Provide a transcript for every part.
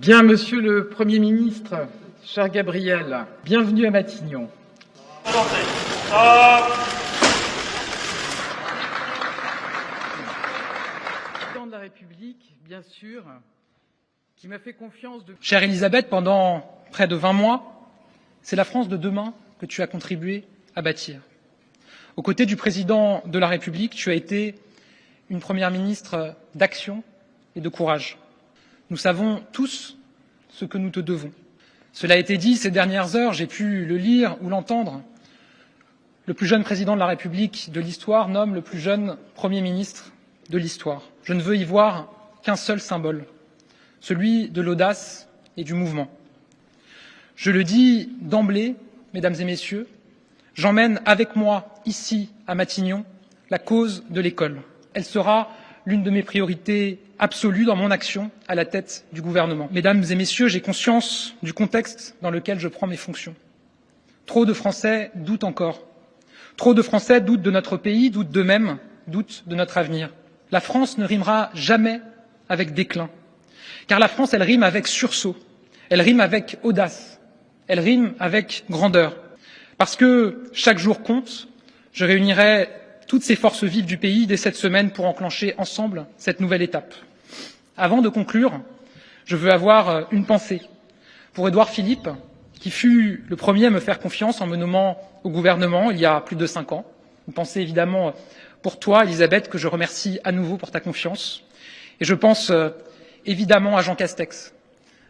Bien, Monsieur le Premier ministre, cher Gabriel, bienvenue à Matignon. Le président de la République, bien sûr, qui m'a fait confiance de... Chère Elisabeth, pendant près de 20 mois, c'est la France de demain que tu as contribué à bâtir. Aux côtés du président de la République, tu as été une première ministre d'action et de courage. Nous savons tous ce que nous te devons. Cela a été dit ces dernières heures, j'ai pu le lire ou l'entendre. Le plus jeune président de la République de l'histoire nomme le plus jeune Premier ministre de l'histoire. Je ne veux y voir qu'un seul symbole, celui de l'audace et du mouvement. Je le dis d'emblée, mesdames et messieurs, j'emmène avec moi, ici, à Matignon, la cause de l'école. Elle sera l'une de mes priorités absolues dans mon action à la tête du gouvernement. Mesdames et messieurs, j'ai conscience du contexte dans lequel je prends mes fonctions. Trop de Français doutent encore. Trop de Français doutent de notre pays, doutent d'eux-mêmes, doutent de notre avenir. La France ne rimera jamais avec déclin, car la France, elle rime avec sursaut, elle rime avec audace, elle rime avec grandeur. Parce que chaque jour compte, je réunirai toutes ces forces vives du pays dès cette semaine pour enclencher ensemble cette nouvelle étape. Avant de conclure, je veux avoir une pensée pour Édouard Philippe, qui fut le premier à me faire confiance en me nommant au gouvernement il y a plus de 5 ans. Une pensée évidemment pour toi, Elisabeth, que je remercie à nouveau pour ta confiance. Et je pense évidemment à Jean Castex,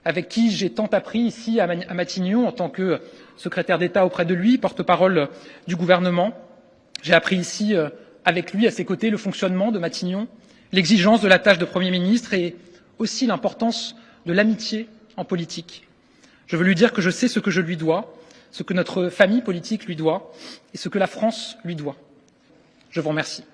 avec qui j'ai tant appris ici à Matignon en tant que secrétaire d'État auprès de lui, porte-parole du gouvernement. J'ai appris ici, avec lui, à ses côtés, le fonctionnement de Matignon, l'exigence de la tâche de Premier ministre et aussi l'importance de l'amitié en politique. Je veux lui dire que je sais ce que je lui dois, ce que notre famille politique lui doit et ce que la France lui doit. Je vous remercie.